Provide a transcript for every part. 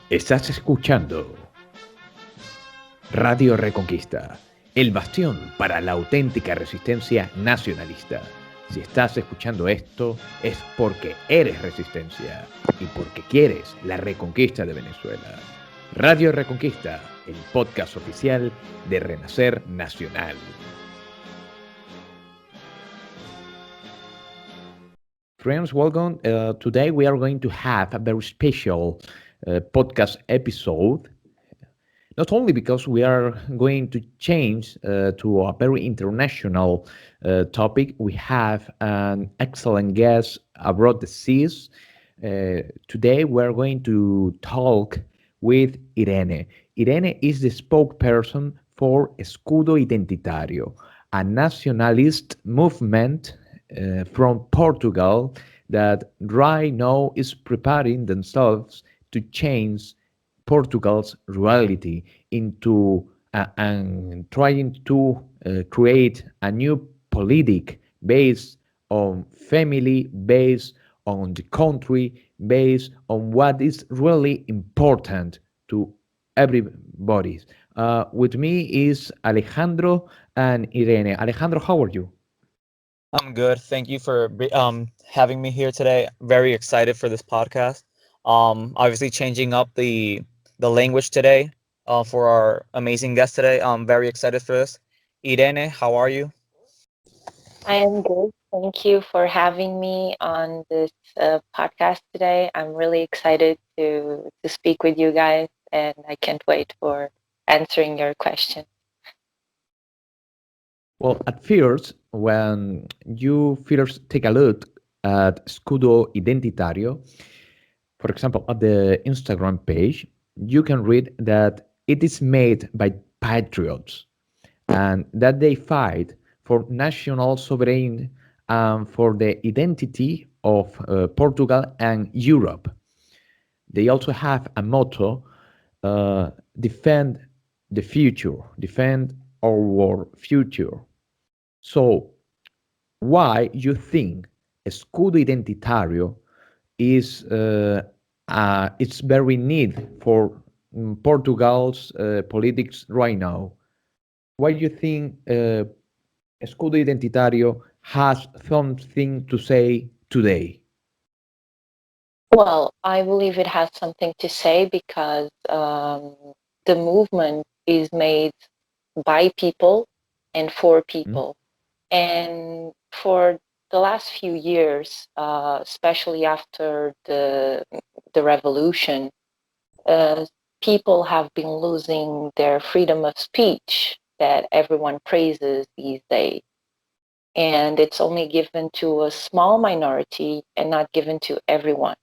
Estás escuchando Radio Reconquista, el bastión para la auténtica resistencia nacionalista. Si estás escuchando esto es porque eres resistencia y porque quieres la reconquista de Venezuela. Radio Reconquista, el podcast oficial de Renacer Nacional. Friends, welcome. Today we are going to have a very special podcast episode. Not only because we are going to change to a very international topic, we have an excellent guest abroad the seas. Today we are going to talk with Irene. Irene is the spokesperson for Escudo Identitario, a nationalist movement from Portugal that right now is preparing themselves to change Portugal's reality into and trying to create a new politic based on family, based on the country, based on what is really important to everybody. With me is Alejandro and Irene. Alejandro, how are you? I'm good. Thank you for having me here today. Very excited for this podcast. Obviously changing up the language today for our amazing guest today. I'm very excited for this. Irene, how are you? I am good. Thank you for having me on this podcast today. I'm really excited to speak with you guys, and I can't wait for answering your question. Well, at first, when you first take a look at Escudo Identitario, for example, at the Instagram page, you can read that it is made by patriots and that they fight for national sovereignty and for the identity of Portugal and Europe. They also have a motto, defend the future, defend our future. So, why you think Escudo Identitario is it's very need for Portugal's politics right now? Why do you think Escudo Identitario has something to say today? Well, I believe it has something to say because the movement is made by people and for Mm? people. And for the last few years, especially after the revolution, uh, people have been losing their freedom of speech that everyone praises these days. And it's only given to a small minority and not given to everyone.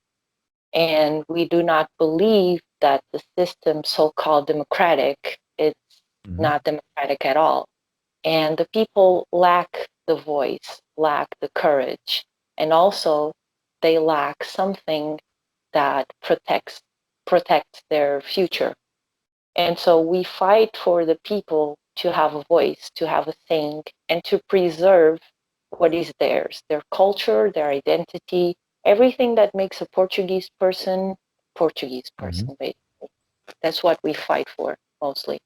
And we do not believe that the system, so-called democratic, it's Mhm. not democratic at all. And the people lack the voice, lack the courage, and also they lack something that protects their future. And so we fight for the people to have a voice, to have a saying, and to preserve what is theirs, their culture, their identity, everything that makes a Portuguese Mhm. person, basically. That's what we fight for mostly.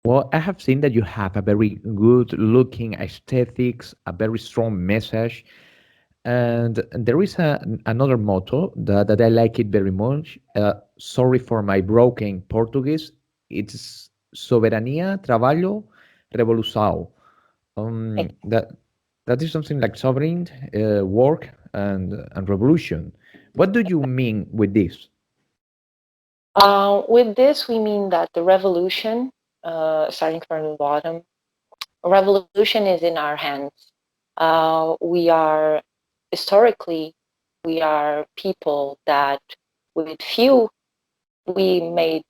Well, I have seen that you have a very good looking aesthetics, a very strong message. And there is another motto that I like it very much. Sorry for my broken Portuguese. It's soberanía, trabalho, revolução. That that is something like sovereign, work, and revolution. What do you mean with this? With this, we mean that the revolution, starting from the bottom, revolution is in our hands. We are historically, we are people that, with few, we made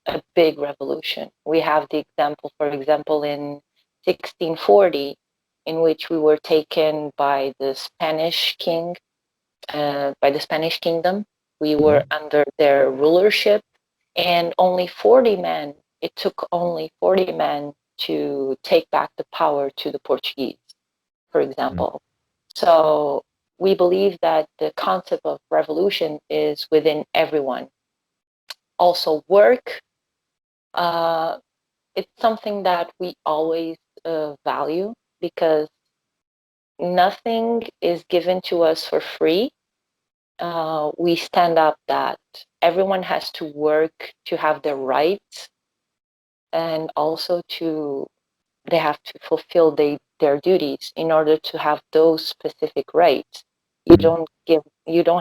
a big revolution. We have the example, for example, in 1640, in which we were taken by the Spanish king, by the Spanish kingdom. We were Mhm. under their rulership, and only 40 men, it took only 40 men to take back the power to the Portuguese, for Mm. example. So we believe that the concept of revolution is within everyone. also work. It's something that we always value, because nothing is given to us for free. We stand up that everyone has to work to have their rights, and also they have to fulfill their duties in order to have those specific rights. You don't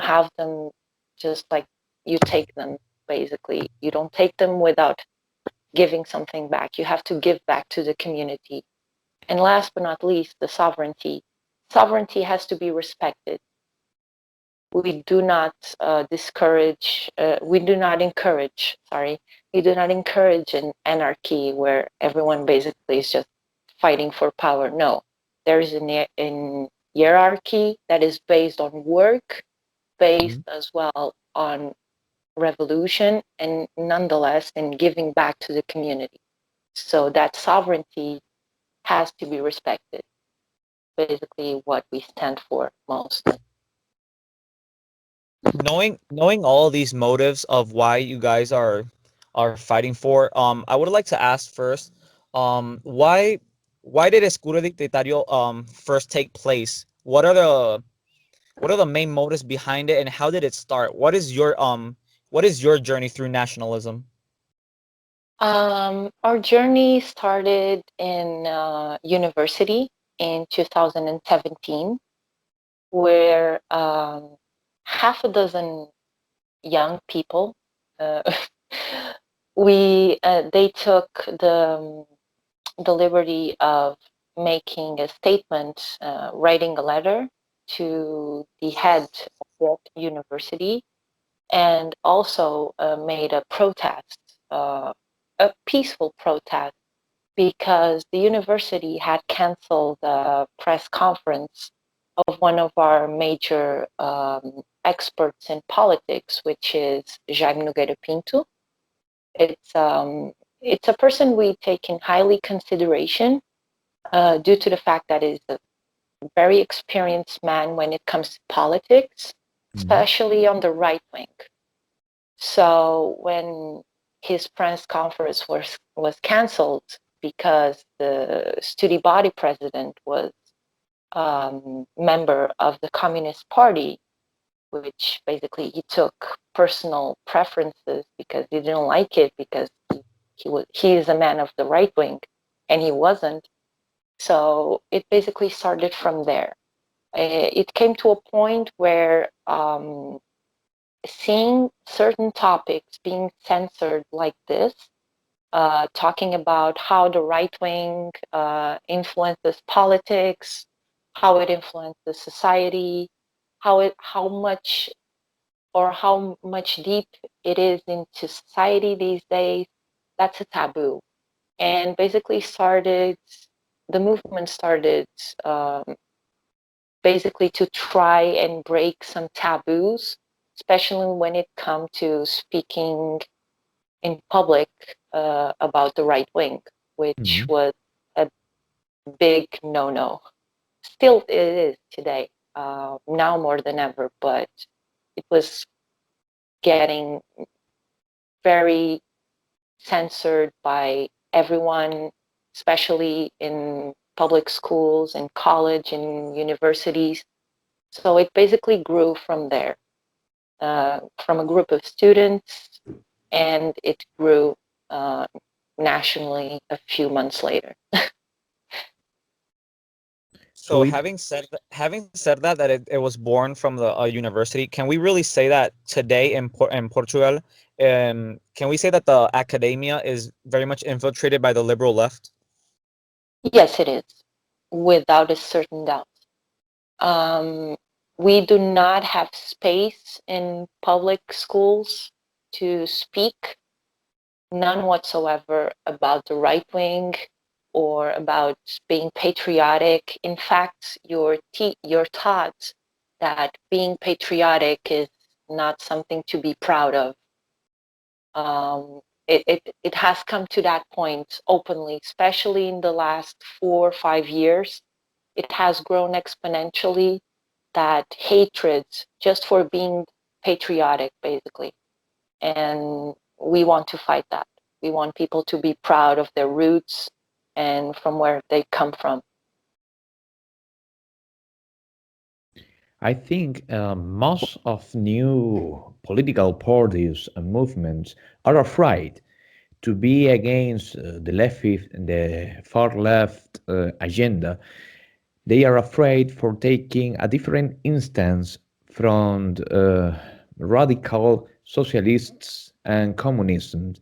have them just like you take them. Basically, you don't take them without giving something back. You have to give back to the community. And last but not least, the sovereignty. Sovereignty has to be respected. We do not encourage an anarchy where everyone basically is just fighting for power. No, there is an hierarchy that is based on work, based as well on revolution, and nonetheless in giving back to the community. So that sovereignty has to be respected. Basically what we stand for mostly. Knowing all these motives of why you guys are fighting for, I would like to ask first, why did Escudo Identitario first take place? What are the main motives behind it, and how did it start? What is your journey through nationalism? Our journey started in university in 2017, where half a dozen young people uh, they took the liberty of making a statement, writing a letter to the head of that university, and also made a protest, a peaceful protest, because the university had canceled the press conference of one of our major experts in politics, which is Jaime Nogueira Pinto. It's a person we take in highly consideration due to the fact that he's a very experienced man when it comes to politics, especially on the right wing. So when his press conference was canceled because the student body president was member of the Communist Party, which basically he took personal preferences because he didn't like it, because he is a man of the right wing and he wasn't. So it basically started from there. It came to a point where seeing certain topics being censored like this, talking about how the right wing influences politics, how it influences society, how much deep it is into society these days, that's a taboo. And basically the movement started basically to try and break some taboos, especially when it comes to speaking in public about the right wing, which was a big no-no. Still it is today, now more than ever, but it was getting very censored by everyone, especially in public schools and college and universities. So it basically grew from there, from a group of students, and it grew nationally a few months later. So having said that it was born from the university, can we really say that today in Portugal, can we say that the academia is very much infiltrated by the liberal left? Yes, it is, without a certain doubt. We do not have space in public schools to speak, none whatsoever, about the right wing or about being patriotic. In fact, you're taught that being patriotic is not something to be proud of. It has come to that point openly, especially in the last 4 or 5 years. It has grown exponentially, that hatred just for being patriotic, basically. And we want to fight that. We want people to be proud of their roots and from where they come from. I think most of new political parties and movements are afraid to be against the far left agenda. They are afraid for taking a different instance from radical socialists and communism.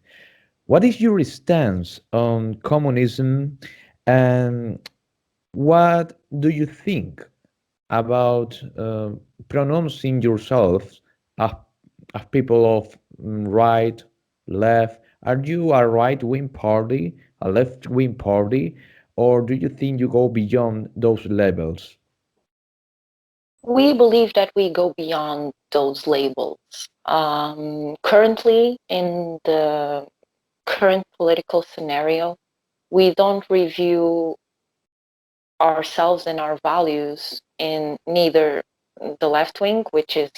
What is your stance on communism, and what do you think about pronouncing yourselves as, as people of right, left? Are you a right wing party, a left wing party, or do you think you go beyond those levels? We believe that we go beyond those labels. Currently, in the current political scenario, we don't review ourselves and our values in neither the left wing, which is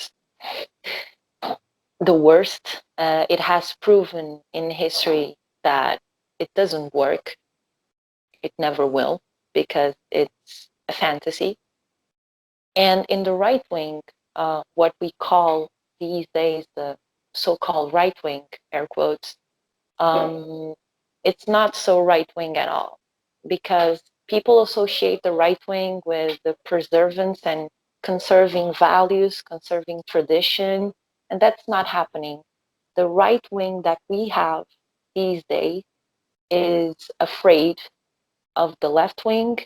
the worst. It has proven in history that it doesn't work. It never will, because it's a fantasy. And in the right wing, what we call these days the so-called right wing, air quotes, it's not so right wing at all, because people associate the right wing with the preservance and conserving values, conserving tradition, and that's not happening. The right wing that we have these days is afraid of the left wing.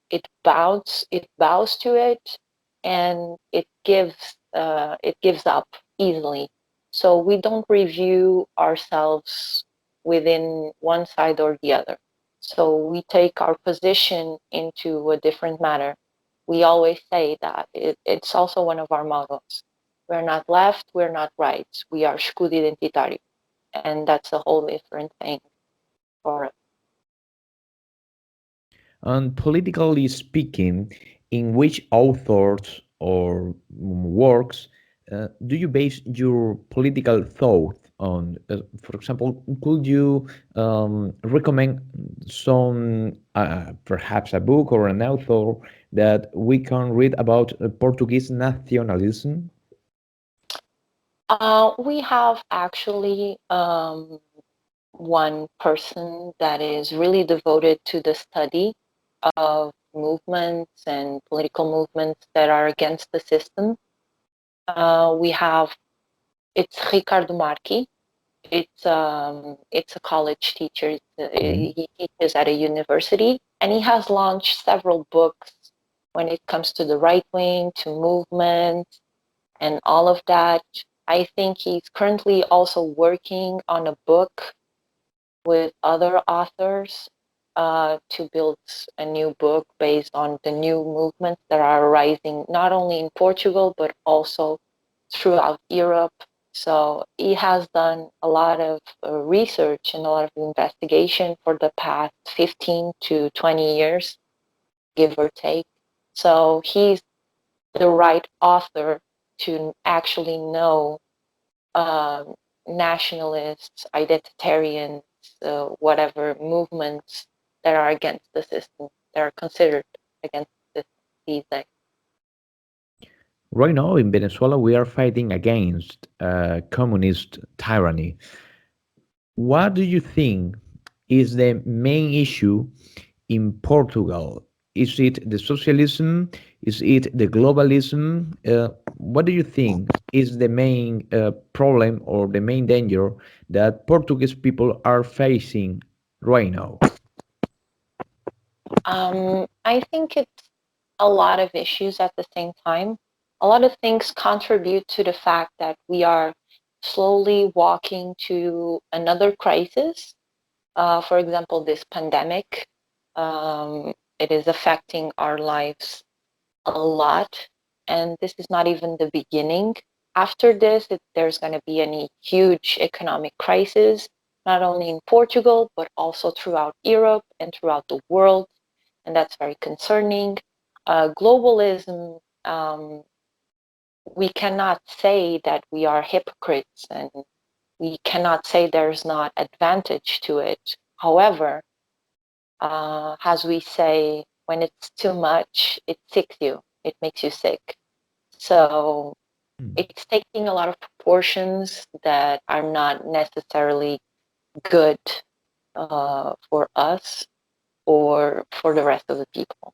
It bows to it, and it gives up easily. So we don't review ourselves within one side or the other. So we take our position into a different matter. We always say that it's also one of our mottos. We're not left, we're not right. We are Escudo Identitario. And that's a whole different thing for us. And politically speaking, in which authors or works do you base your political thought on? For example, could you recommend some, perhaps a book or an author that we can read about Portuguese nationalism? We have actually one person that is really devoted to the study of movements and political movements that are against the system. It's Ricardo Marchi. It's a college teacher. Mhm. He teaches at a university, and he has launched several books when it comes to the right wing, to movement, and all of that. I think he's currently also working on a book with other authors to build a new book based on the new movements that are arising not only in Portugal but also throughout Europe. So he has done a lot of research and a lot of investigation for the past 15 to 20 years, give or take. So he's the right author to actually know um, nationalists, identitarians, whatever movements that are against the system, that are considered against the system these days. Right now in Venezuela, we are fighting against communist tyranny. What do you think is the main issue in Portugal? Is it the socialism? Is it the globalism? What do you think is the main problem or the main danger that Portuguese people are facing right now? I think it's a lot of issues at the same time. A lot of things contribute to the fact that we are slowly walking to another crisis. For example, this pandemic, it is affecting our lives a lot, and this is not even the beginning. After this, there's going to be a huge economic crisis, not only in Portugal, but also throughout Europe and throughout the world, and that's very concerning. Globalism, we cannot say that we are hypocrites and we cannot say there's not advantage to it. However, as we say, when it's too much, it sicks you, it makes you sick. So it's taking a lot of proportions that are not necessarily good for us or for the rest of the people.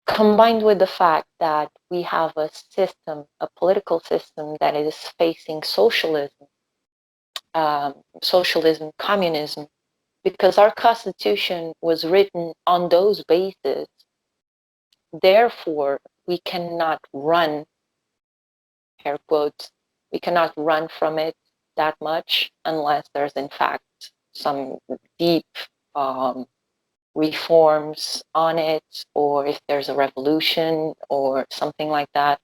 Combined with the fact that we have a system, a political system that is facing socialism, communism, because our constitution was written on those bases. Therefore, we cannot run, air quotes, we cannot run from it that much unless there's in fact some deep reforms on it, or if there's a revolution or something like that.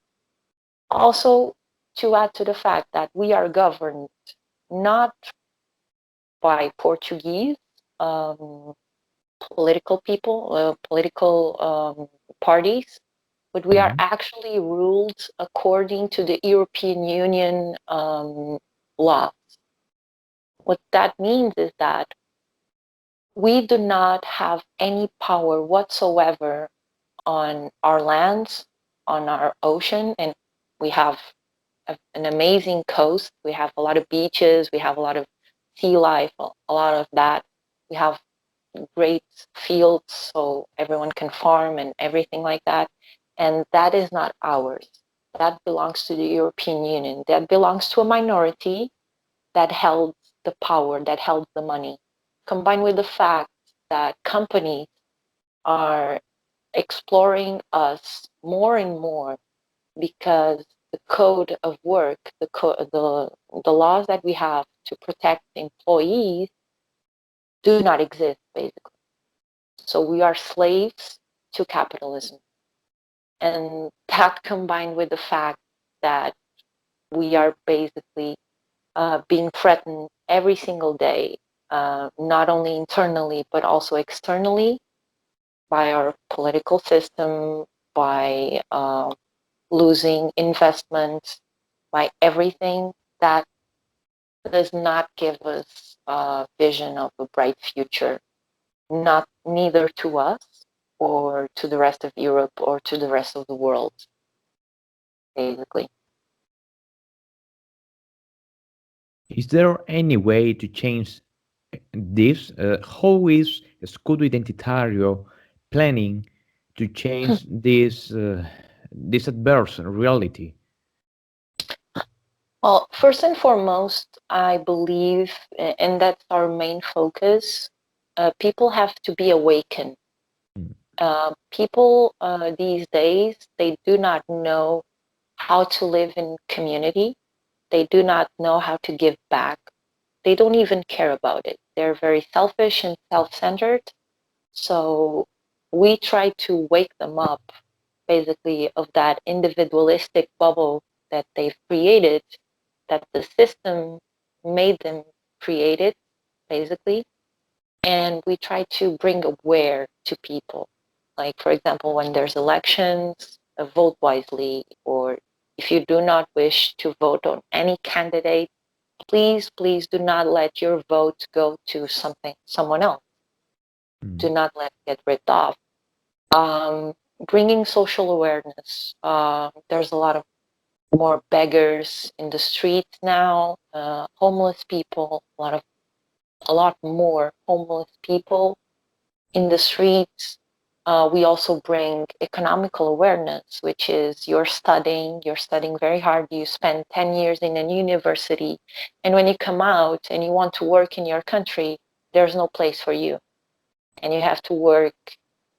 Also, to add to the fact that we are governed not by Portuguese political people, political parties, but we are actually ruled according to the European Union laws. What that means is that we do not have any power whatsoever on our lands, on our ocean, and we have an amazing coast. We have a lot of beaches, we have a lot of sea life, a lot of that. We have great fields so everyone can farm and everything like that. And that is not ours. That belongs to the European Union. That belongs to a minority that held the power, that held the money, combined with the fact that companies are exploring us more and more because the code of work, the laws that we have to protect employees do not exist, basically. So we are slaves to capitalism. And that combined with the fact that we are basically being threatened every single day, not only internally, but also externally by our political system, by losing investment, by everything, that does not give us a vision of a bright future, neither to us or to the rest of Europe or to the rest of the world, basically. Is there any way to change this? How is Escudo Identitario planning to change this adverse reality? Well, first and foremost, I believe, and that's our main focus, people have to be awakened. People these days, they do not know how to live in community. They do not know how to give back. They don't even care about it. They're very selfish and self-centered. So we try to wake them up, basically, of that individualistic bubble that they've created, that the system made them create it, basically. And we try to bring aware to people. Like, for example, when there's elections, vote wisely, or if you do not wish to vote on any candidate, please do not let your vote go to someone else. Do not let it get ripped off. Bringing social awareness. There's a lot of more beggars in the streets now, homeless people, a lot more homeless people in the streets. We also bring economical awareness, which is you're studying very hard. You spend 10 years in a university, and when you come out and you want to work in your country, there's no place for you. And you have to work,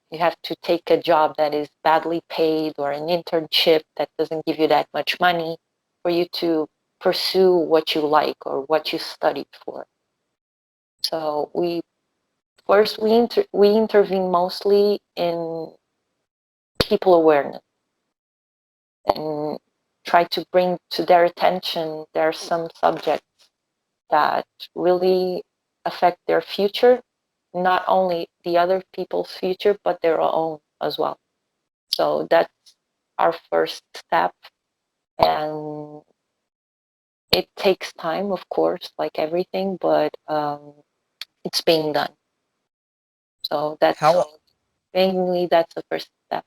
you have to take a job that is badly paid or an internship that doesn't give you that much money for you to pursue what you like or what you studied for. So we intervene mostly in people awareness and try to bring to their attention there are some subjects that really affect their future, not only the other people's future, but their own as well. So that's our first step, and It takes time, of course, like everything, but it's being done. So that's How mainly that's the first step.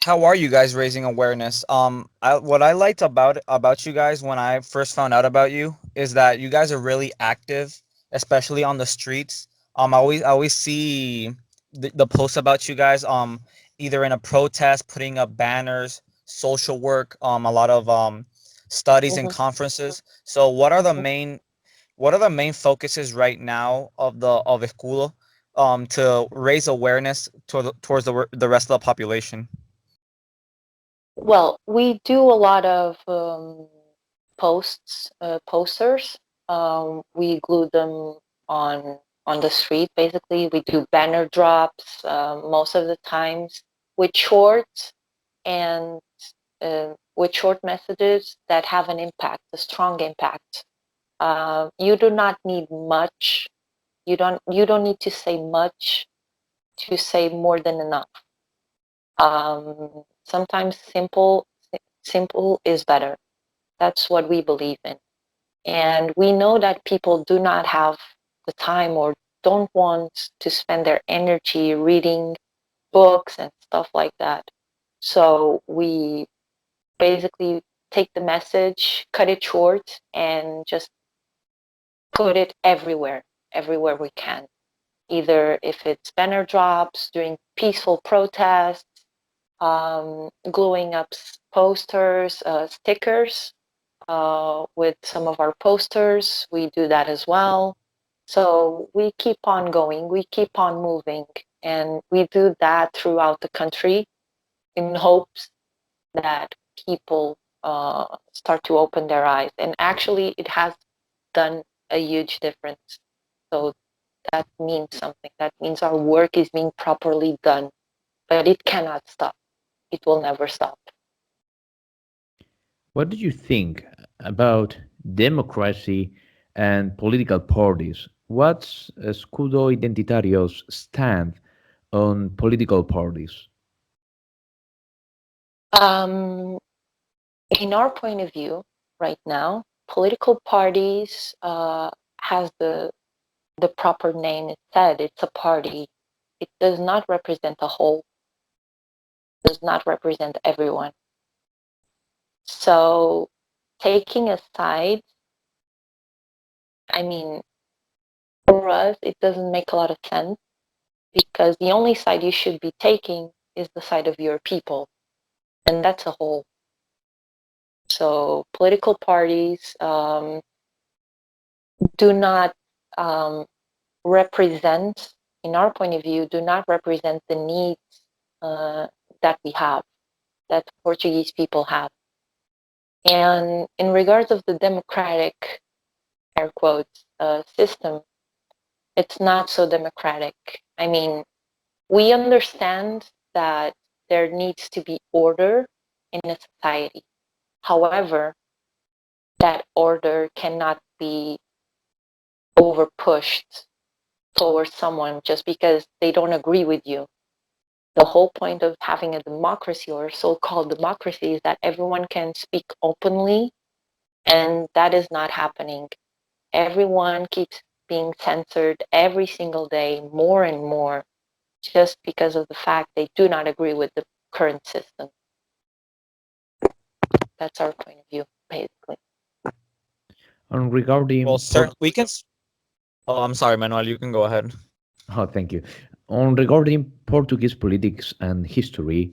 how are you guys raising awareness? What I liked about you guys when I first found out about you is that you guys are really active, especially on the streets. I always see the posts about you guys. Either in a protest, putting up banners, social work, a lot of studies and Mhm. conferences. So, what are the main focuses right now of Escudo, to raise awareness towards the rest of the population? Well, we do a lot of posters. We glue them on on the street. Basically, we do banner drops most of the times with shorts and with short messages that have an impact, a strong impact. You do not need much. You don't need to say much to say more than enough. Sometimes simple is better. That's what we believe in. And we know that people do not have the time or don't want to spend their energy reading books and stuff like that. So we basically take the message, cut it short, and just put it everywhere we can. Either if it's banner drops during peaceful protests, gluing up posters, stickers with some of our posters. We do that as well. So we keep on going, we keep on moving, and we do that throughout the country in hopes that people start to open their eyes. And actually, it has done a huge difference. So that means something. That means our work is being properly done, but it cannot stop. It will never stop. What do you think about democracy and political parties? What's Escudo Identitario's stand on political parties? Um, in our point of view, right now, political parties has the proper name it said. It's a party. It does not represent the whole. Does not represent everyone. So taking a side, I mean, for us, it doesn't make a lot of sense because the only side you should be taking is the side of your people, and that's a whole. So political parties do not um, represent, in our point of view, do not represent the needs uh, that we have, that Portuguese people have. And in regards of the democratic, air quotes, system, it's not so democratic. I mean, we understand that there needs to be order in a society. However, that order cannot be over pushed towards someone just because they don't agree with you. The whole point of having a democracy or so-called democracy is that everyone can speak openly, and that is not happening. Everyone keeps being censored every single day, more and more, just because of the fact they do not agree with the current system. That's our point of view, basically. And Well, regarding sir, we can. Oh, I'm sorry, Manuel. You can go ahead. oh, thank you. On regarding Portuguese politics and history,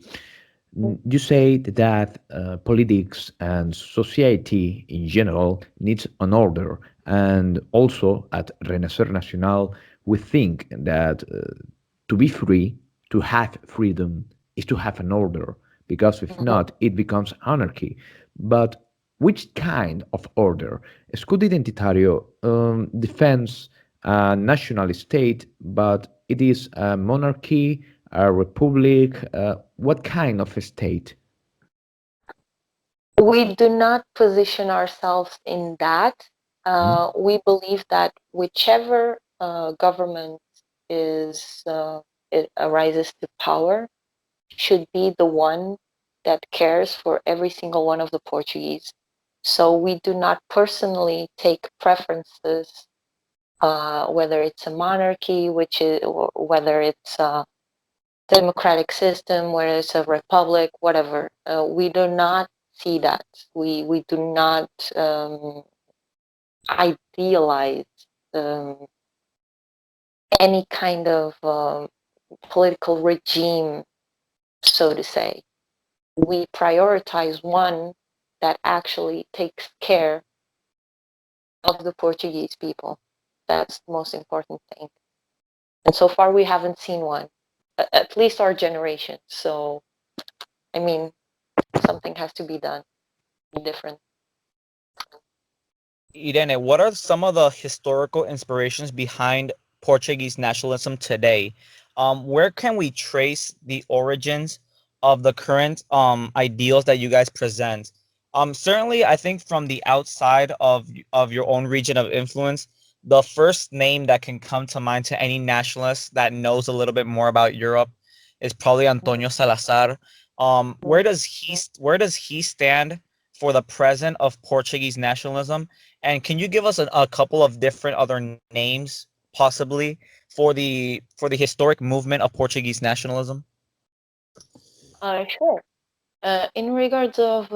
you say that politics and society in general needs an order, and also at Renacer Nacional, we think that to be free, to have freedom, is to have an order, because if Mhm. not, it becomes anarchy. But which kind of order? Escudo Identitario defends a national state, but it is a monarchy, a republic. What kind of a state? We do not position ourselves in that. We believe that whichever government is it arises to power should be the one that cares for every single one of the Portuguese. So we do not personally take preferences, whether it's a monarchy, or whether it's a democratic system, whether it's a republic, whatever. We do not see that. We do not idealize um, any kind of political regime, so to say. We prioritize one that actually takes care of the Portuguese people. That's the most important thing. And so far, we haven't seen one, at least our generation. So, I mean, something has to be done different. Irene, what are some of the historical inspirations behind Portuguese nationalism today? Where can we trace the origins of the current ideals that you guys present? Certainly, I think from the outside of your own region of influence, the first name that can come to mind to any nationalist that knows a little bit more about Europe is probably Antonio Salazar. Where does he stand for the present of Portuguese nationalism? And can you give us a couple of different other names, possibly, for the historic movement of Portuguese nationalism? Sure. In regards of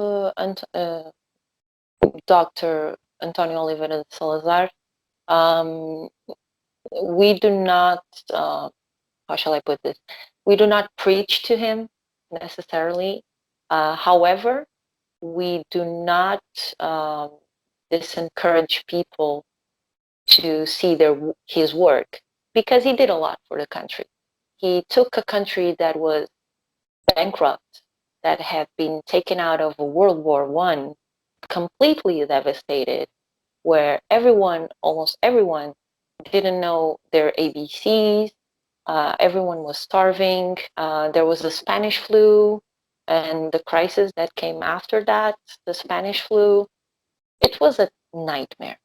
Dr. Antonio Oliveira de Salazar, um, we do not, how shall I put this? We do not preach to him necessarily. However, we do not disencourage people to see his work, because he did a lot for the country. He took a country that was bankrupt, that had been taken out of World War One, completely devastated, where almost everyone, didn't know their ABCs. Everyone was starving. There was the Spanish flu and the crisis that came after that, the Spanish flu. It was a nightmare.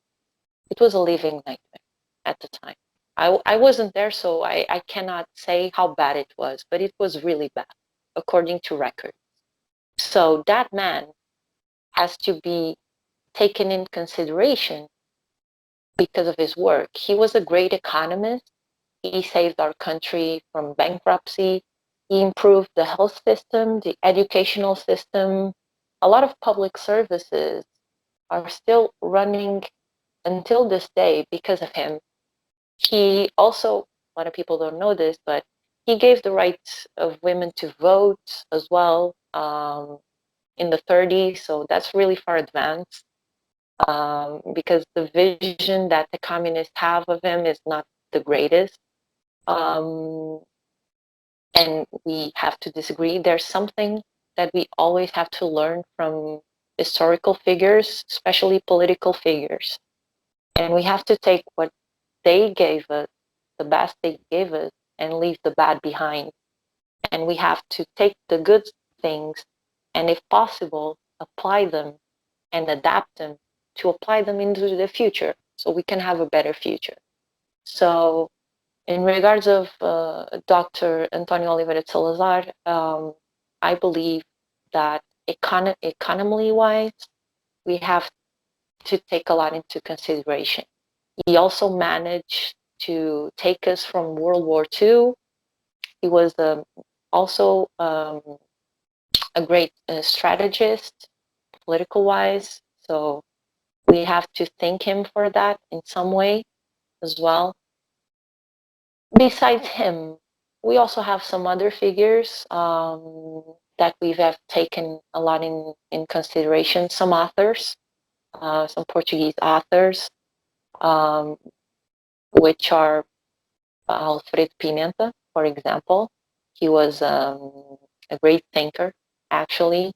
It was a living nightmare at the time. I wasn't there, so I cannot say how bad it was, but it was really bad, according to records. So that man has to be taken in consideration because of his work. He was a great economist. He saved our country from bankruptcy. He improved the health system, the educational system. A lot of public services are still running until this day because of him. He also, a lot of people don't know this, but he gave the rights of women to vote as well, in the 30s. So that's really far advanced, because the vision that the communists have of him is not the greatest. Um, and we have to disagree. There's something that we always have to learn from historical figures, especially political figures. And we have to take what they gave us, the best they gave us, and leave the bad behind. And we have to take the good things and, if possible, apply them and adapt them to apply them into the future, so we can have a better future. So, in regards of Dr. Antonio Oliveira de Salazar, I believe that economically wise, we have to take a lot into consideration. He also managed to take us from World War II. He was also a great strategist, political wise. So we have to thank him for that in some way as well. Besides him, we also have some other figures that we have taken a lot in consideration. Some authors, some Portuguese authors, um, which are Alfredo Pimenta, for example. He was a great thinker, actually.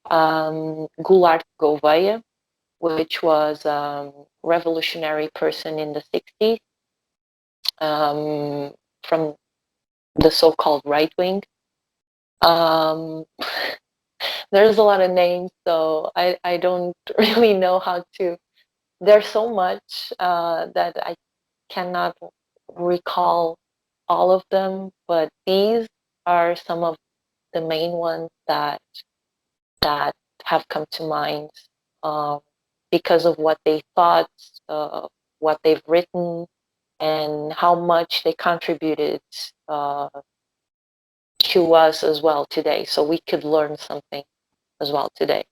Goulart Gouveia, which was revolutionary person in the 60s, from the so-called right wing. Um, there's a lot of names, so I don't really know how to. There's so much that I cannot recall all of them, but these are some of the main ones that have come to mind because of what they thought, what they've written, and how much they contributed to us as well today. So we could learn something as well today.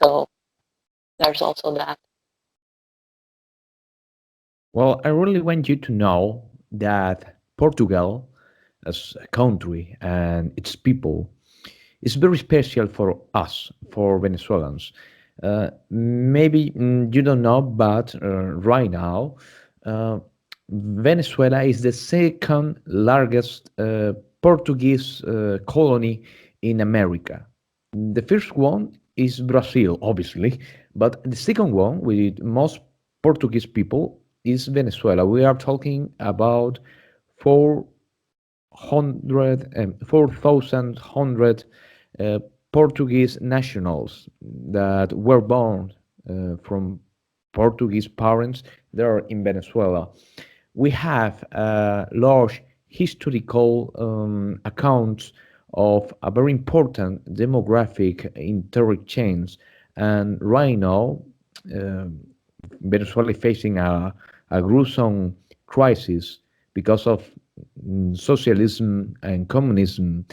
So there's also that. Well, I really want you to know that Portugal, as a country and its people, is very special for us, for Venezuelans. Maybe you don't know, but right now, uh, Venezuela is the second largest Portuguese colony in America. The first one is Brazil, obviously, but the second one with most Portuguese people is Venezuela. We are talking about 4,100 Portuguese nationals that were born from Portuguese parents there in Venezuela. We have large historical accounts of a very important demographic interchange, and right now, um Venezuela is facing a gruesome crisis because of socialism and communism,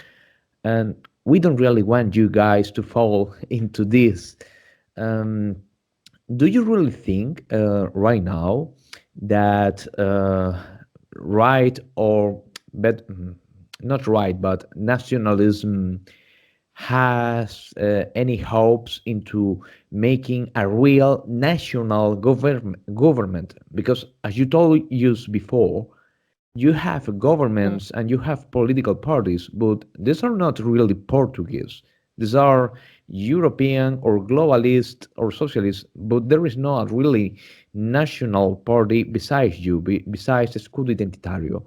and we don't really want you guys to fall into this. Um, do you really think right now that right or but not right, but nationalism has any hopes into making a real national government? Because as you told us before, you have Mm. governments and you have political parties, but these are not really Portuguese. These are European or globalist or socialist, but there is not really national party besides you, besides Escudo Identitario.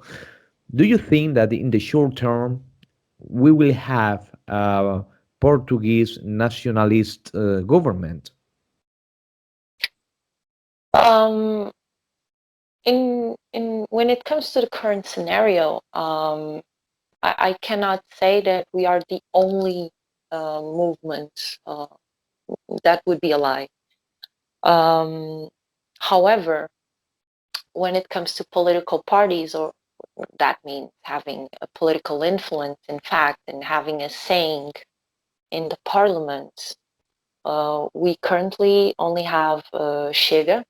Do you think that in the short term we will have a Portuguese nationalist government? Um, in when it comes to the current scenario, I cannot say that we are the only movement. That would be a lie. Um, However, when it comes to political parties, or that means having a political influence, in fact, and having a saying in the parliament, we currently only have Chega,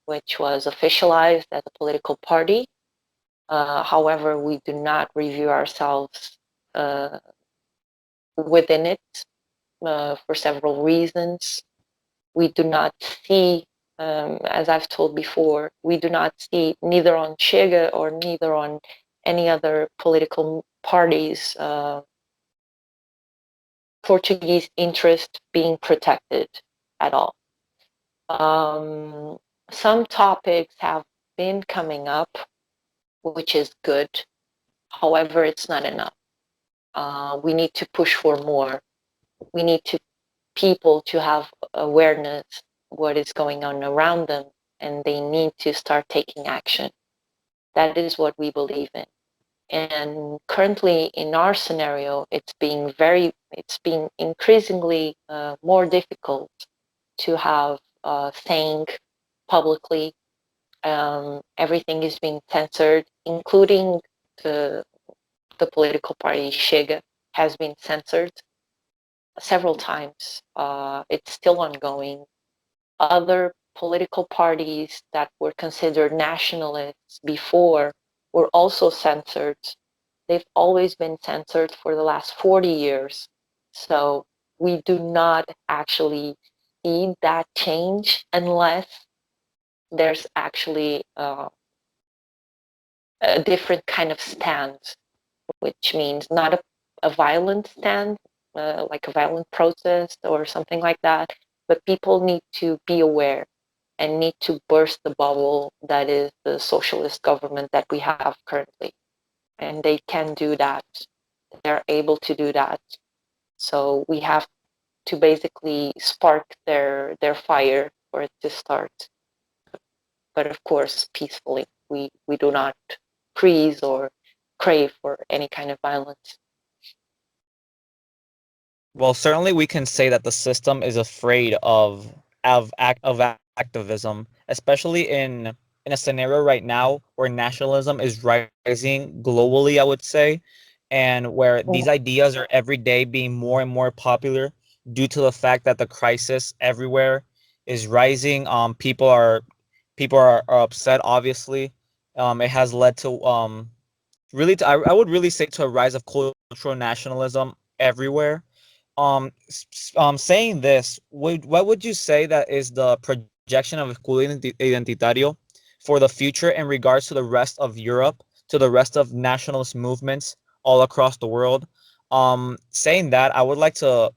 which was officialized as a political party. However, we do not review ourselves uh, within it for several reasons. We do not see, as I've told before, we do not see neither on Chega or neither on any other political parties Portuguese interest being protected at all. Um, some topics have been coming up, which is good. However, it's not enough. We need to push for more. We need to people to have awareness what is going on around them, and they need to start taking action. That is what we believe in. And currently in our scenario, it's being increasingly more difficult to have saying publicly. Everything is being censored, including the political party Chega has been censored several times. It's still ongoing. Other political parties that were considered nationalists before were also censored. They've always been censored for the last 40 years. So we do not actually see that change unless there's actually a different kind of stand, which means not a violent stand, like a violent protest or something like that, but people need to be aware and need to burst the bubble that is the socialist government that we have currently. And they can do that. They're able to do that. So we have to basically spark their fire for it to start. But of course, peacefully. We do not freeze or crave for any kind of violence. Well, certainly we can say that the system is afraid of of activism, especially in a scenario right now where nationalism is rising globally, I would say, and where these ideas are every day being more and more popular due to the fact that the crisis everywhere is rising. People are upset. Obviously, it has led to really I would really say to a rise of cultural nationalism everywhere. Saying this, what would you say that is the projection of Escudo Identitario for the future in regards to the rest of Europe, to the rest of nationalist movements all across the world? Saying that, I would like to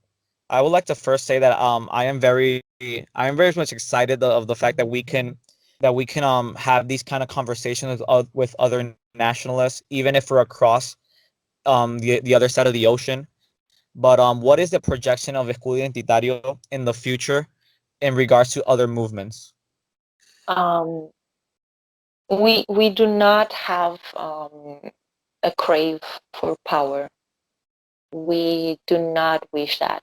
first say that I am very much excited of the fact that we can have these kind of conversations with other nationalists, even if we're across the other side of the ocean. But what is the projection of Escudo Identitario in the future in regards to other movements? Um, we do not have a crave for power. We do not wish that.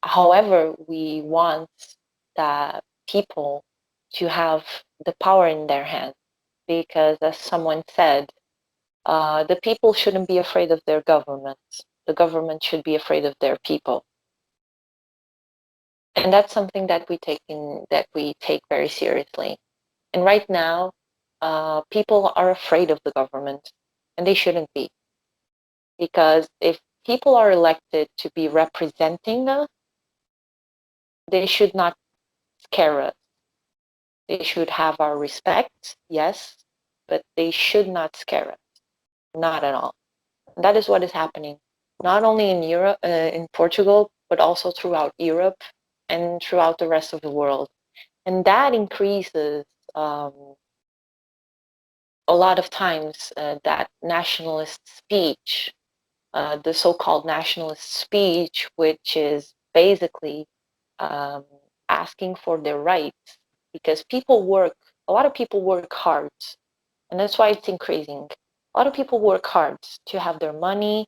However, we want that people to have the power in their hands, because, as someone said, the people shouldn't be afraid of their governments. The government should be afraid of their people, and that's something that we take very seriously. And right now, people are afraid of the government, and they shouldn't be, because if people are elected to be representing us, they should not scare us. They should have our respect, yes, but they should not scare us, not at all. And that is what is happening, not only in Europe, in Portugal, but also throughout Europe and throughout the rest of the world. And that increases a lot of times that nationalist speech, the so-called nationalist speech, which is basically um, asking for their rights, because a lot of people work hard, and that's why it's increasing. A lot of people work hard to have their money,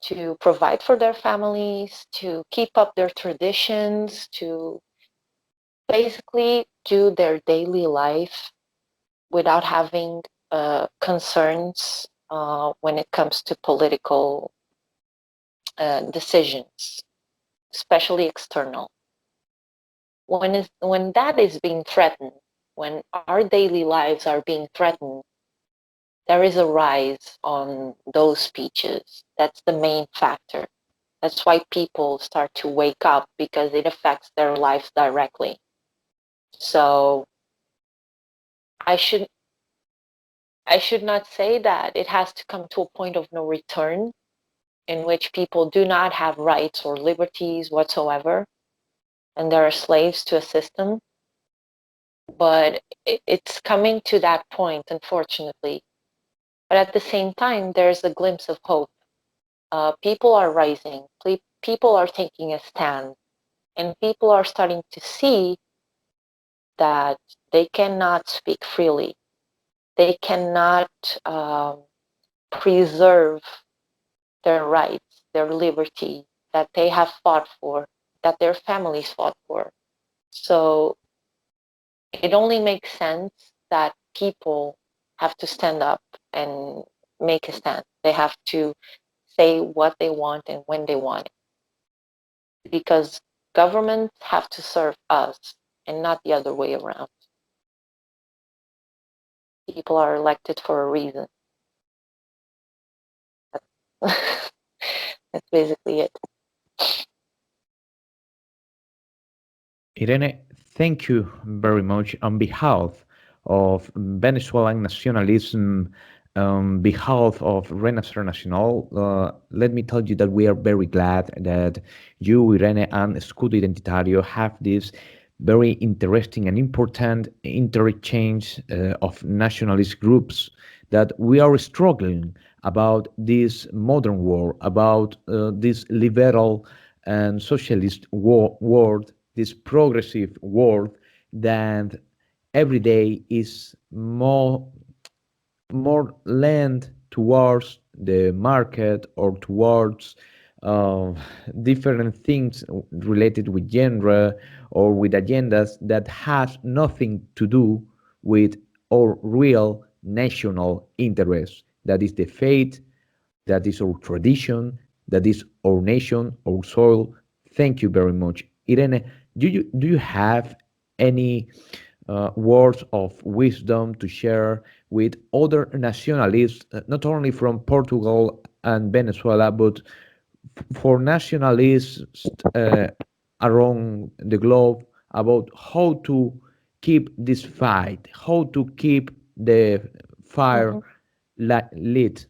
to provide for their families, to keep up their traditions, to basically do their daily life without having concerns when it comes to political decisions, especially external. When that is being threatened, when our daily lives are being threatened, there is a rise on those speeches. That's the main factor. That's why people start to wake up, because it affects their lives directly. So I should I should not say that it has to come to a point of no return in which people do not have rights or liberties whatsoever, and there are slaves to a system. But it's coming to that point, unfortunately. But at the same time, there's a glimpse of hope. People are rising, people are taking a stand, and people are starting to see that they cannot speak freely. They cannot preserve their rights, their liberty that they have fought for, that their families fought for. So it only makes sense that people have to stand up and make a stand. They have to say what they want and when they want it, because governments have to serve us and not the other way around. People are elected for a reason. That's basically it. Irene, thank you very much on behalf of Venezuelan nationalism, on behalf of Renacer Nacional. Let me tell you that we are very glad that you, Irene, and Escudo Identitario have this very interesting and important interchange of nationalist groups, that we are struggling about this modern war, about this liberal and socialist world, this progressive world that every day is more lent towards the market or towards uh, different things related with genre or with agendas that has nothing to do with our real national interest. That is the faith, that is our tradition, that is our nation, our soil. Thank you very much. Irene, do you have any words of wisdom to share with other nationalists, not only from Portugal and Venezuela, but for nationalists around the globe about how to keep this fight, how to keep the fire Mhm. lit?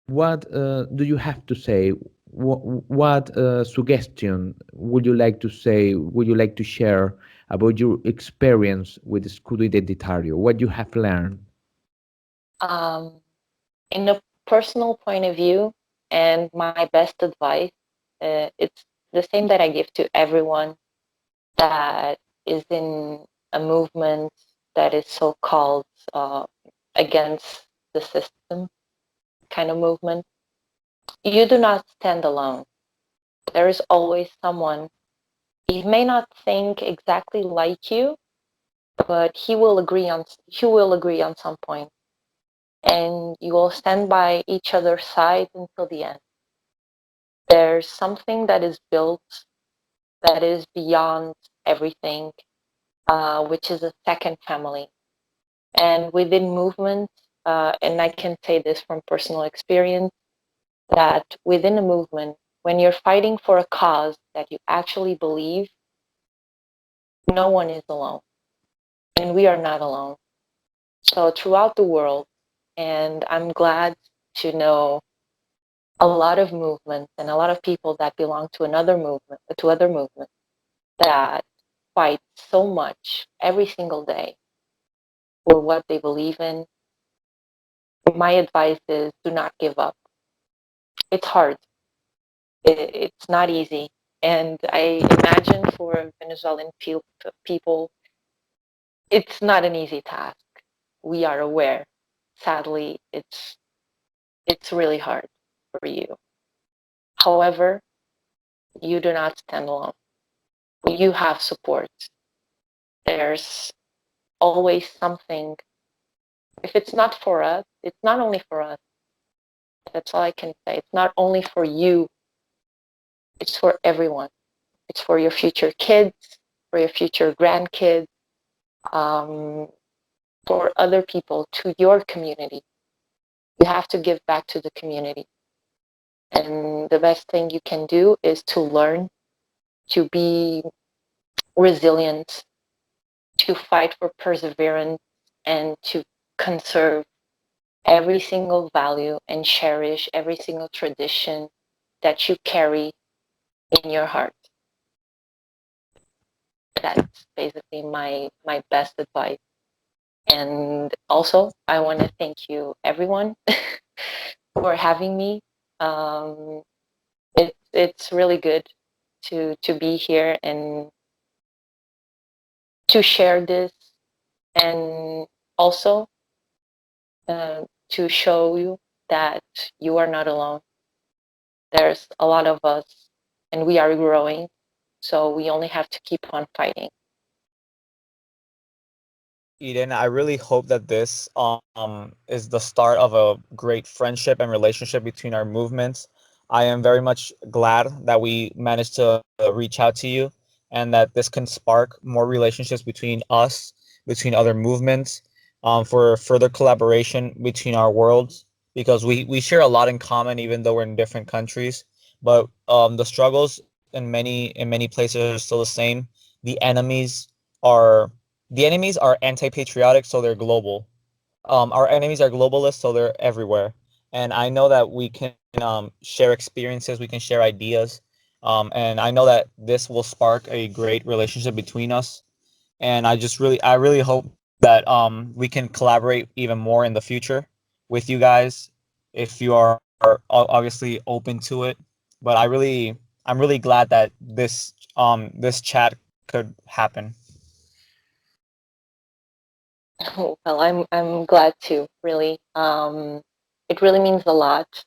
What do you have to say? What suggestion would you like to say? Would you like to share about your experience with Escudo Identitario? What you have learned? Um, in a personal point of view, and my best advice, it's the same that I give to everyone that is in a movement that is so called against the system kind of movement. You do not stand alone. There is always someone. He may not think exactly like you, but he will agree on some point, and you will stand by each other's side until the end. There's something that is built that is beyond everything, which is a second family. And within movements, and I can say this from personal experience, that within a movement, when you're fighting for a cause that you actually believe, no one is alone. And we are not alone. So throughout the world, and I'm glad to know a lot of movements and a lot of people that belong to other movements that fight so much every single day for what they believe in. My advice is do not give up. It's hard. It's not easy. And I imagine for Venezuelan people, it's not an easy task. We are aware. Sadly, it's really hard for you. However, you do not stand alone. You have support. There's always something. If it's not for us, it's not only for us. That's all I can say. It's not only for you, it's for everyone. It's for your future kids, for your future grandkids, um, for other people, to your community. You have to give back to the community. And the best thing you can do is to learn, to be resilient, to fight for perseverance, and to conserve every single value and cherish every single tradition that you carry in your heart. That's basically my best advice. And also, I want to thank you, everyone, for having me. Um, it's really good to be here and to share this, and also to show you that you are not alone. There's a lot of us, and we are growing. So we only have to keep on fighting. Eden, I really hope that this is the start of a great friendship and relationship between our movements. I am very much glad that we managed to reach out to you and that this can spark more relationships between us, between other movements, for further collaboration between our worlds, because we share a lot in common even though we're in different countries. But the struggles in many places are still the same. The enemies are the enemies are anti-patriotic, so they're global. Our enemies are globalists, so they're everywhere. And I know that we can share experiences, we can share ideas, and I know that this will spark a great relationship between us. And I really hope that we can collaborate even more in the future with you guys, if you are obviously open to it. But I'm really glad that this chat could happen. Well, I'm glad to, really. It really means a lot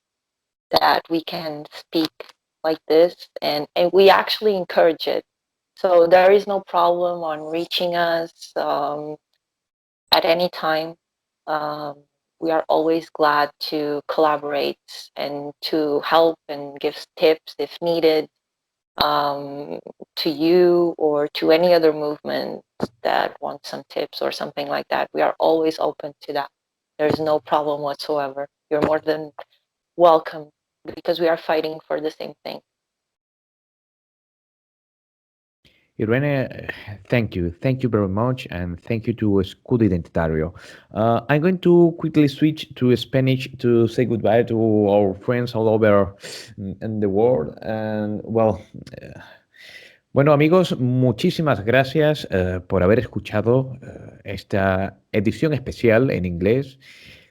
that we can speak like this, and we actually encourage it. So there is no problem on reaching us at any time. We are always glad to collaborate and to help and give tips if needed, to you or to any other movement that wants some tips or something like that. We are always open to that. There's no problem whatsoever. You're more than welcome, because we are fighting for the same thing. Irene, thank you. Thank you very much. And thank you to Escudo Identitario. I'm going to quickly switch to Spanish to say goodbye to our friends all over in the world. And well, bueno, amigos, muchísimas gracias por haber escuchado esta edición especial en inglés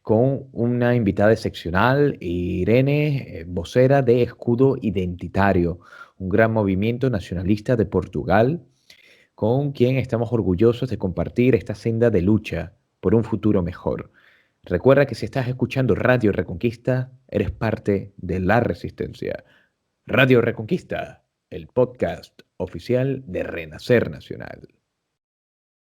con una invitada excepcional, Irene, vocera de Escudo Identitario, un gran movimiento nacionalista de Portugal, con quien estamos orgullosos de compartir esta senda de lucha por un futuro mejor. Recuerda que si estás escuchando Radio Reconquista, eres parte de la Resistencia. Radio Reconquista, el podcast oficial de Renacer Nacional.